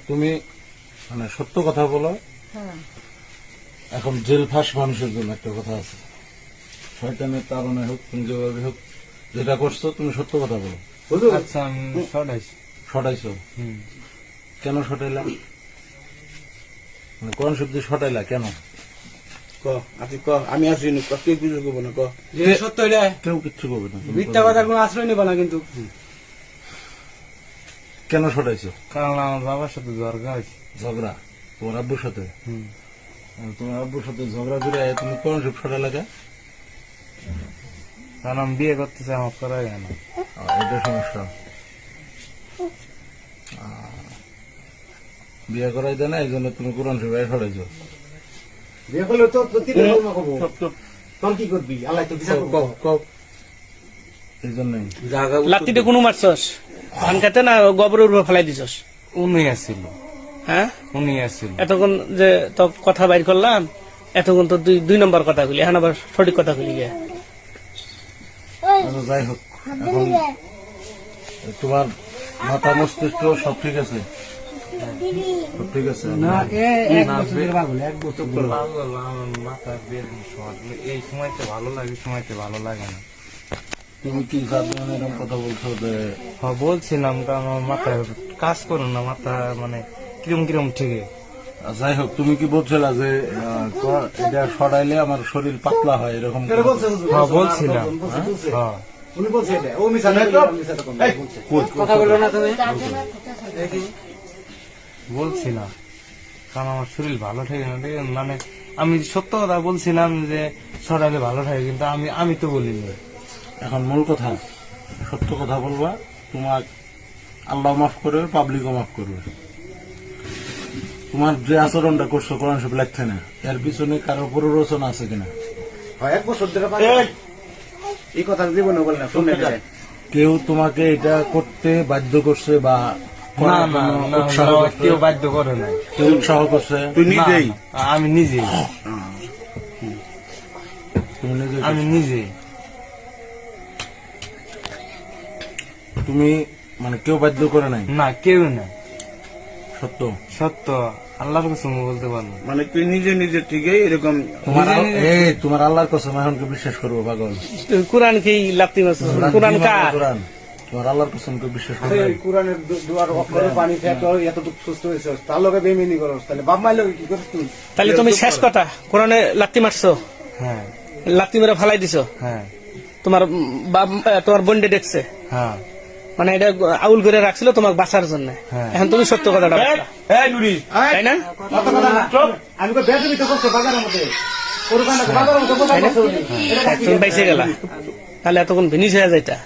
তুমি মানে সত্য কথা বলো। এখন জেল ফাঁস মানুষের জন্য একটা কথা আছে, শয়তানের তাড়না হোক, তুমি যেভাবে হোক যেটা করছো তুমি সত্য কথা বলো। আচ্ছা আমি সটাইছো কেন? সটাইলা মানে কোন শব্দ সটাইলা কেন? আমি আসি কেউ কিছু করবো না। সত্য এটা কেউ কিচ্ছু করবে না। তুমি মিথ্যা কথার কোনো আশ্রয় নেব না কিন্তু। কেন সটাইছো? কারণ আমার বাবার সাথে ঝগড়া হয়েছে। ঝগড়া তোমার আব্বুর সাথে? তোমার আব্বুর সাথে ঝগড়া করে তুমি কোন সব সটাইলা কে? কারণ আমি বিয়ে করতে চাই, আমার করা যায় না। এটা সমস্যা। বিয়ে করাই দেয় না, এই জন্য তুমি কোরআন শরীফ সরাইছো। বিয়ে করলে তো তোর কি করবি? আল্লাহ তো বিচার করবে। এই জন্যই লাত্তিতে কোনো মারছস? ধান খেতে না গোবরের উপর ফেলাই দিছস? উনি আসছিল। হ্যাঁ উনি আসছিল। এতক্ষণ যে তো কথা বাইর করলাম, এতক্ষণ তো দুই নম্বর কথা খুলি, এখন আবার সঠিক কথা খুলি গিয়ে। যাই হোক, এখন তোমার মাথা মস্তিষ্ক সব ঠিক আছে? সব ঠিক আছে? মাথা এই সময়তে ভালো লাগে, সময়তে ভালো লাগে না। তুমি কি সাধারণ এরকম কথা বলছো যে? হ্যাঁ বলছিলাম, কারণ আমার মাথায় কাজ করো না, মাথা মানে কিরম কিরম ঠিক। যাই হোক, তুমি কি বলছিলা যে এটা সরাইলে আমার শরীর পাতলা হয় এরকম? হ্যাঁ বলছিলাম। হ্যাঁ উনি বলছে এটা, ও মিছা কথা বললো না তুমি। বলছিলাম, কারণ আমার শরীর ভালো থাকে না। মানে আমি সত্য কথা বলছিলাম যে সরাইলে ভালো থাকে, কিন্তু আমি তো বলিনি। এখন মূল কথা, সত্য কথা বলবা। তোমার আল্লাহ মাফ করবে, পাবলিকও মাফ করবে। তোমার যে আচরণটা করছো কোরআন শরীফ লেখছে না, এর পিছনে কারো প্ররোচনা আছে কিনা? 1 বছর ধরে এই কথা জীবনে বলে না, শুনে না। কেউ তোমাকে এটা করতে বাধ্য করছে বা না না না, কেউ বাধ্য করে নাই। কেউ উৎসাহ করছে? তুই নিজেই? আমি নিজেই। তুমি নিজে? আমি নিজেই। তুমি মানে কেউ বাধ্য করে নাই? না, কেউ না। সত্য? সত্য আল্লাহর কসম বলতে পারবো। মানে তুই নিজে নিজে ঠিকই এরকম? তোমার আল্লাহর কসম এখন কি বিশ্বাস করবো পাগল? কোরআন কি লাত্তি মারছস? কোরআন কার? কোরআন তোমার আল্লাহর কসম কি বিশ্বাস করবে? কোরআনের দুয়ার অক্ষরে পানি খেয়ে এতটুকু সুস্থ হয়েছে, তার লোকে বেমিনি করো, তাহলে বাপ মাইলে কি করিস তুই? তাহলে তুমি শেষ কথা কোরআনে লাত্তি মারছো? হ্যাঁ। লাত্তি মেরে ফালাই দিছো? হ্যাঁ। তোমার তোমার বন্ডে দেখছে? হ্যাঁ। মানে এটা আউল করে রাখছিল তোমার বাঁচার জন্য। এখন তুমি সত্য কথাটা বললা, তাই না? আমি বেদবি তো করছে বাজারের মধ্যে, বাজারের মধ্যে তুমি বাইসে গেলা, তাহলে এতক্ষণ ভিনিস হয়ে যাইতা।